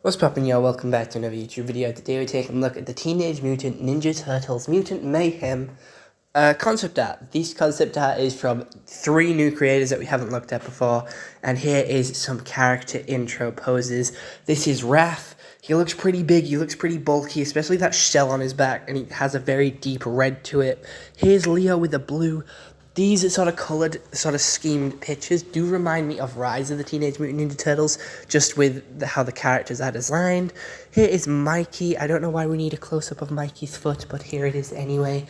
What's poppin', y'all? Welcome back to another YouTube video. Today we're taking a look at the Teenage Mutant Ninja Turtles Mutant Mayhem concept art. This concept art is from 3 new creators that we haven't looked at before, and here is some character intro poses. This is Raph. He looks pretty big, he looks pretty bulky, especially that shell on his back, and he has a very deep red to it. Here's Leo with the blue. These sort of coloured, sort of schemed pictures do remind me of Rise of the Teenage Mutant Ninja Turtles, just with how the characters are designed. Here is Mikey. I don't know why we need a close-up of Mikey's foot, but here it is anyway.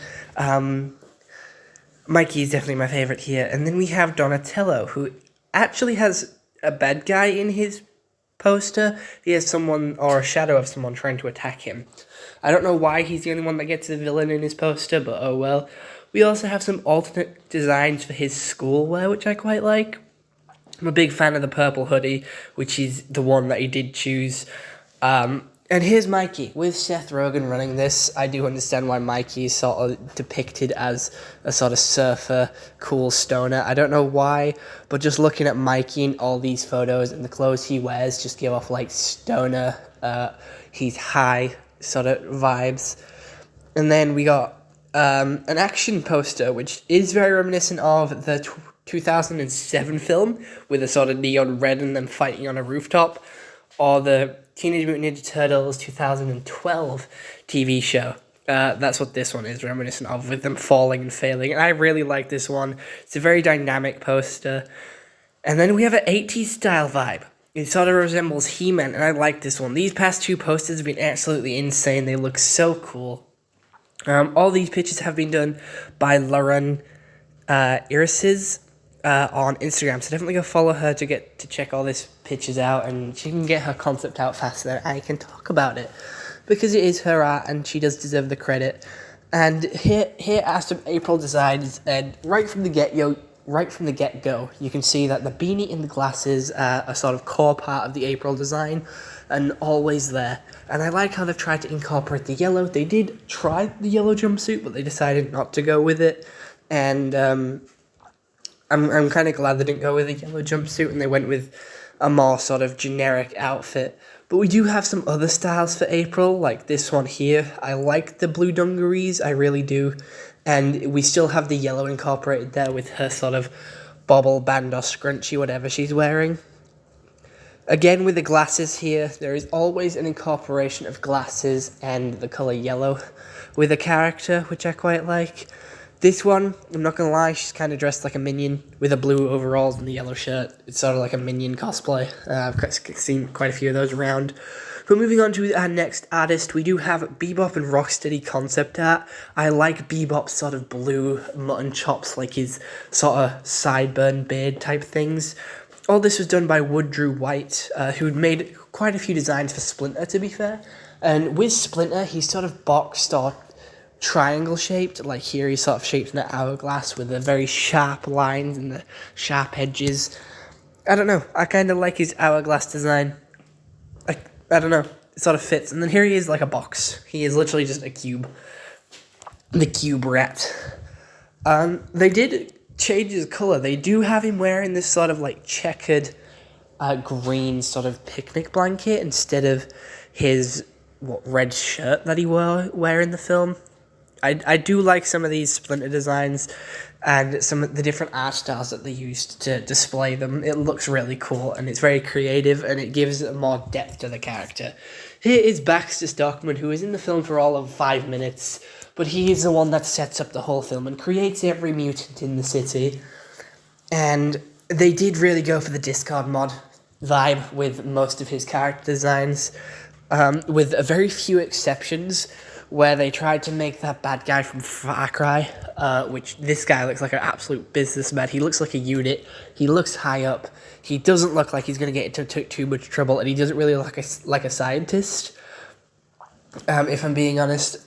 Mikey is definitely my favourite here. And then we have Donatello, who actually has a bad guy in his poster. He has someone, or a shadow of someone, trying to attack him. I don't know why he's the only one that gets the villain in his poster, but oh well. We also have some alternate designs for his schoolwear, which I quite like. I'm a big fan of the purple hoodie, which is the one that he did choose. And here's Mikey, with Seth Rogen running this. I do understand why Mikey is sort of depicted as a sort of surfer, cool stoner. I don't know why, but just looking at Mikey in all these photos and the clothes he wears just give off like stoner, he's high sort of vibes. And then we got an action poster, which is very reminiscent of the 2007 film with a sort of neon red and them fighting on a rooftop, or the Teenage Mutant Ninja Turtles 2012 TV show. That's what this one is reminiscent of, with them falling and failing. And I really like this one. It's a very dynamic poster. And then we have an 80s style vibe. It sort of resembles He-Man, and I like this one. These past 2 posters have been absolutely insane. They look so cool. All these pictures have been done by Lauren Irises on Instagram, so definitely go follow her to check all these pictures out, and she can get her concept out faster than I can talk about it, because it is her art and she does deserve the credit. And here are some April designs, and right from the get-go, you can see that the beanie and the glasses are a sort of core part of the April design, and always there. And I like how they've tried to incorporate the yellow. They did try the yellow jumpsuit, but they decided not to go with it. And I'm kind of glad they didn't go with a yellow jumpsuit and they went with a more sort of generic outfit. But we do have some other styles for April, like this one here. I like the blue dungarees, I really do. And we still have the yellow incorporated there with her sort of bobble band or scrunchie, whatever she's wearing. Again, with the glasses here, there is always an incorporation of glasses and the colour yellow with a character, which I quite like. This one, I'm not going to lie, she's kind of dressed like a minion with the blue overalls and the yellow shirt. It's sort of like a minion cosplay. I've seen quite a few of those around. But moving on to our next artist, we do have Bebop and Rocksteady concept art. I like Bebop's sort of blue mutton chops, like his sort of sideburn beard type things. All this was done by Woodrew White, who'd made quite a few designs for Splinter, to be fair. And with Splinter, he's sort of boxed or triangle shaped. Like here, he's sort of shaped in an hourglass with the very sharp lines and the sharp edges. I don't know. I kind of like his hourglass design. I don't know. It sort of fits. And then here he is like a box. He is literally just a cube. The cube rat. They did change his colour. They do have him wearing this sort of like checkered green sort of picnic blanket instead of his red shirt that he wear in the film. I do like some of these Splinter designs and some of the different art styles that they used to display them. It looks really cool and it's very creative and it gives more depth to the character. Here is Baxter Stockman, who is in the film for all of 5 minutes, but he is the one that sets up the whole film and creates every mutant in the city. And they did really go for the Discard mod vibe with most of his character designs, with a very few exceptions where they tried to make that bad guy from Far Cry, which this guy looks like an absolute businessman. He looks like a unit. He looks high up. He doesn't look like he's going to get into too much trouble, and he doesn't really look like a scientist, if I'm being honest.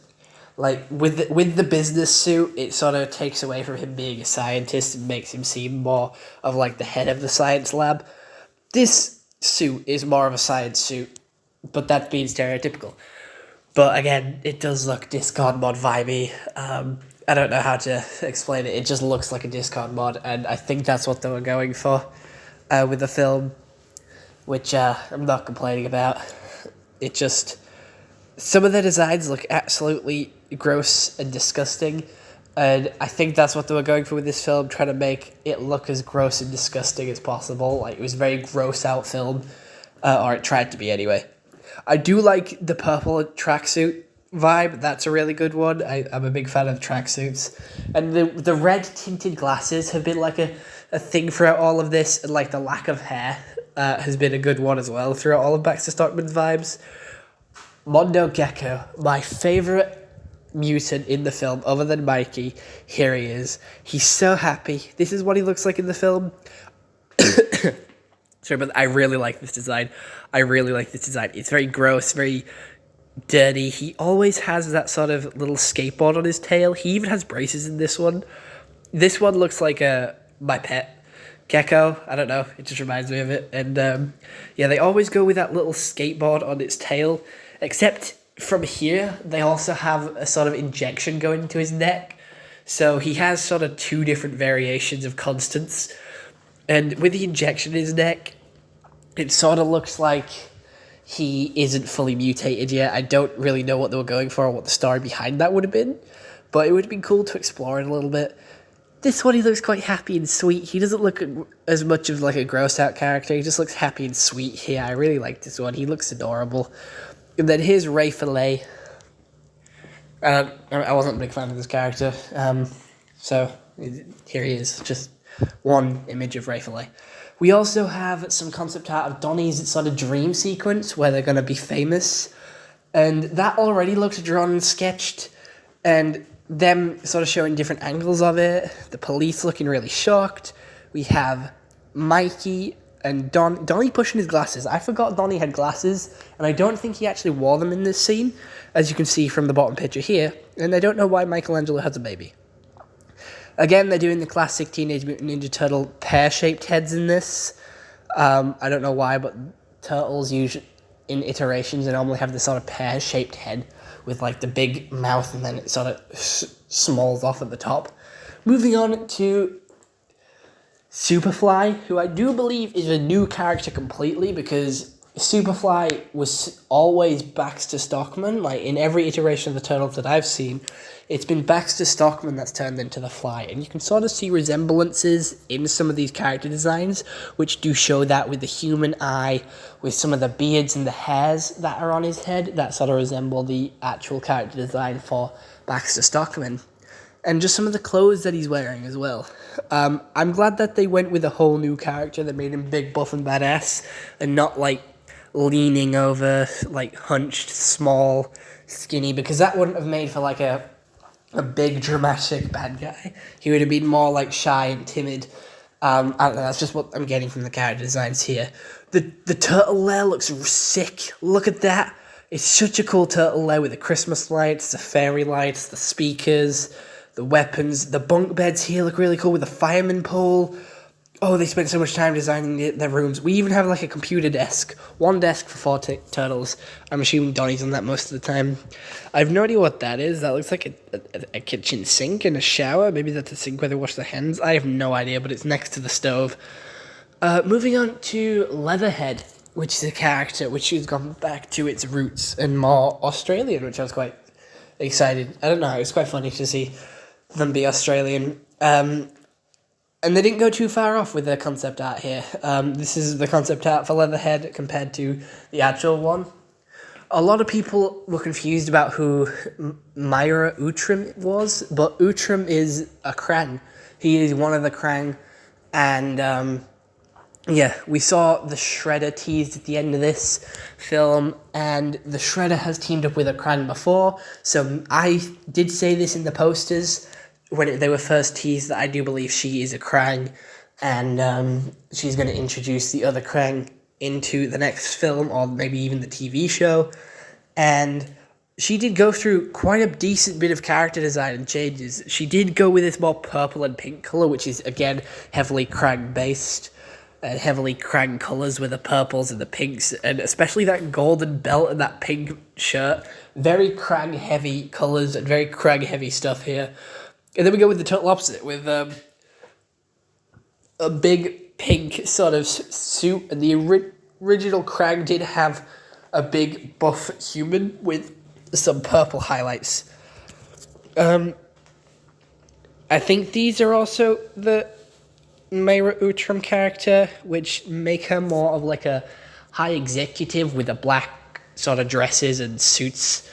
Like, with the business suit, it sort of takes away from him being a scientist and makes him seem more of, like, the head of the science lab. This suit is more of a science suit, but that's being stereotypical. But, again, it does look Discard mod vibey. I don't know how to explain it. It just looks like a Discard mod, and I think that's what they were going for with the film, which I'm not complaining about. it just... Some of the designs look absolutely gross and disgusting, and I think that's what they were going for with this film, trying to make it look as gross and disgusting as possible. Like, it was a very gross out film, or it tried to be anyway. I do like the purple tracksuit vibe. That's a really good one. I'm a big fan of tracksuits. And the red tinted glasses have been like a thing throughout all of this, and like the lack of hair has been a good one as well throughout all of Baxter Stockman's vibes. Mondo Gecko, my favourite mutant in the film, other than Mikey. Here he is. He's so happy. This is what he looks like in the film. Sorry, but I really like this design. It's very gross, very dirty. He always has that sort of little skateboard on his tail. He even has braces in this one. This one looks like my pet gecko. I don't know. It just reminds me of it. And yeah, they always go with that little skateboard on its tail. Except from here, they also have a sort of injection going into his neck. So he has sort of two different variations of constants. And with the injection in his neck, it sort of looks like he isn't fully mutated yet. I don't really know what they were going for or what the story behind that would have been. But it would have been cool to explore it a little bit. This one, he looks quite happy and sweet. He doesn't look as much of like a grossed out character. He just looks happy and sweet here. I really like this one. He looks adorable. And then here's Ray Fillet. I wasn't a big fan of this character. So here he is. Just one image of Ray Fillet. We also have some concept art of Donnie's sort of dream sequence where they're going to be famous. And that already looks drawn and sketched. And them sort of showing different angles of it. The police looking really shocked. We have Mikey and Donnie pushing his glasses. I forgot Donnie had glasses, and I don't think he actually wore them in this scene, as you can see from the bottom picture here. And I don't know why Michelangelo has a baby. Again, they're doing the classic Teenage Mutant Ninja Turtle pear-shaped heads in this. I don't know why, but turtles usually in iterations they normally have this sort of pear-shaped head with like the big mouth, and then it sort of smalls off at the top. Moving on to Superfly, who I do believe is a new character completely, because Superfly was always Baxter Stockman. Like, in every iteration of the Turtles that I've seen, it's been Baxter Stockman that's turned into the Fly. And you can sort of see resemblances in some of these character designs, which do show that with the human eye, with some of the beards and the hairs that are on his head, that sort of resemble the actual character design for Baxter Stockman. And just some of the clothes that he's wearing as well. I'm glad that they went with a whole new character that made him big, buff, and badass, and not, like, leaning over, like, hunched, small, skinny, because that wouldn't have made for, like, a big, dramatic bad guy. He would have been more, like, shy and timid. I don't know, that's just what I'm getting from the character designs here. The turtle lair looks sick. Look at that. It's such a cool turtle lair with the Christmas lights, the fairy lights, the speakers, the weapons. The bunk beds here look really cool with the fireman pole. Oh, they spent so much time designing their rooms. We even have like a computer desk. One desk for four turtles. I'm assuming Donnie's on that most of the time. I have no idea what that is. That looks like a kitchen sink and a shower. Maybe that's a sink where they wash their hands. I have no idea, but it's next to the stove. Moving on to Leatherhead, which is a character which has gone back to its roots and more Australian, which I was quite excited. I don't know, it was quite funny to see them be Australian. And they didn't go too far off with their concept art here. This is the concept art for Leatherhead compared to the actual one. A lot of people were confused about who Myra Outram was, but Outram is a Krang. He is one of the Krang, and yeah, we saw the Shredder teased at the end of this film, and the Shredder has teamed up with a Krang before, so I did say this in the posters when they were first teased, that I do believe she is a Krang, and she's going to introduce the other Krang into the next film, or maybe even the TV show, and she did go through quite a decent bit of character design and changes. She did go with this more purple and pink colour, which is, again, heavily Krang-based, and heavily Krang colours with the purples and the pinks, and especially that golden belt and that pink shirt. Very Krang-heavy colours and very Krang-heavy stuff here. And then we go with the total opposite, with a big pink sort of suit, and the original Krang did have a big buff human with some purple highlights. I think these are also the Mayra Utram character, which make her more of like a high executive with a black sort of dresses and suits,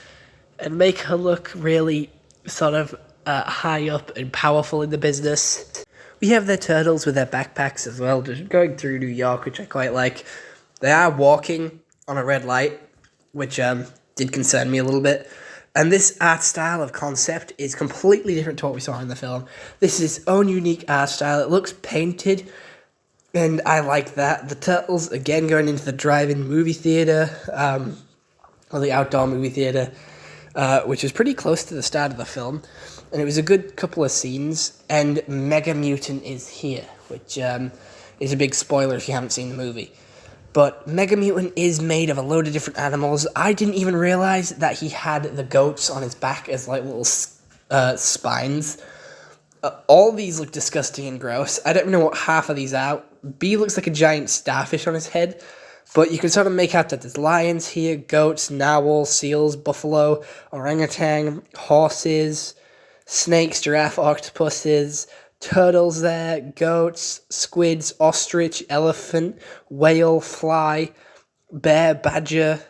and make her look really sort of high up and powerful in the business. We have their turtles with their backpacks as well, just going through New York, which I quite like. They are walking on a red light, which did concern me a little bit. And this art style of concept is completely different to what we saw in the film. This is its own unique art style. It looks painted, and I like that. The turtles, again, going into the drive-in movie theater, or the outdoor movie theater, which was pretty close to the start of the film. And it was a good couple of scenes, and Mega Mutant is here, which is a big spoiler if you haven't seen the movie. But Mega Mutant is made of a load of different animals. I didn't even realize that he had the goats on his back as like little spines. All these look disgusting and gross. I don't know what half of these are. B looks like a giant starfish on his head. But you can sort of make out that there's lions here, goats, narwhals, seals, buffalo, orangutan, horses, snakes, giraffe, octopuses, turtles there, goats, squids, ostrich, elephant, whale, fly, bear, badger,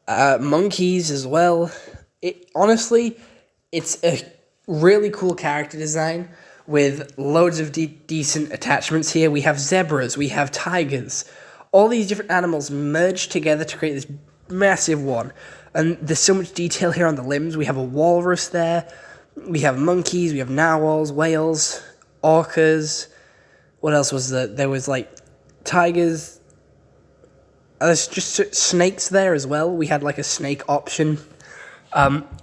monkeys as well. Honestly, it's a really cool character design with loads of decent attachments here. We have zebras, we have tigers. All these different animals merged together to create this massive one. And there's so much detail here on the limbs. We have a walrus there. We have monkeys, we have narwhals, whales, orcas. What else was there? There was like tigers. There's just snakes there as well. We had like a snake option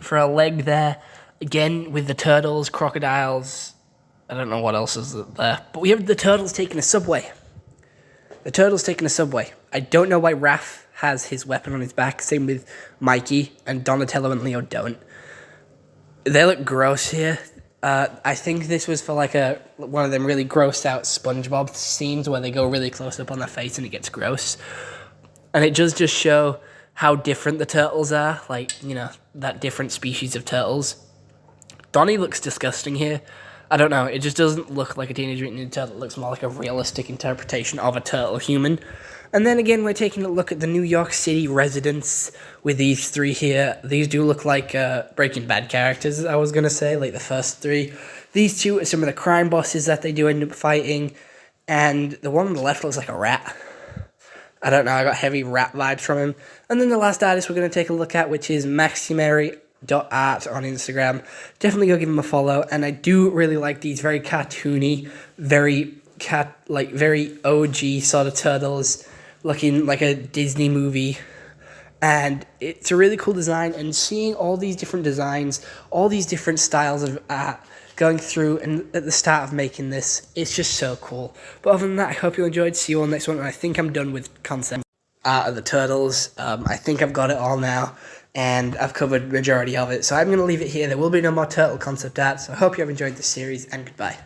for a leg there. Again, with the turtles, crocodiles. I don't know what else is there. But we have the turtles taking a subway. The turtles taking a subway. I don't know why Raph has his weapon on his back. Same with Mikey, and Donatello and Leo don't. They look gross here. I think this was for like one of them really grossed out SpongeBob scenes where they go really close up on their face and it gets gross. And it does just show how different the turtles are. Like, you know, that different species of turtles. Donnie looks disgusting here. I don't know. It just doesn't look like a Teenage Mutant Ninja Turtle. It looks more like a realistic interpretation of a turtle human. And then again, we're taking a look at the New York City residents with these three here. These do look like Breaking Bad characters, I was going to say, like the first three. These two are some of the crime bosses that they do end up fighting. And the one on the left looks like a rat. I don't know, I got heavy rat vibes from him. And then the last artist we're going to take a look at, which is maximary.art on Instagram. Definitely go give him a follow. And I do really like these very cartoony, very OG sort of turtles, looking like a Disney movie. And it's a really cool design, and seeing all these different designs, all these different styles of art going through and at the start of making this, it's just so cool. But other than that, I hope you enjoyed. See you all next one, and I think I'm done with concept art of the turtles. I think I've got it all now, and I've covered majority of it, so I'm going to leave it here. There will be no more turtle concept art, so I hope you have enjoyed this series, and goodbye.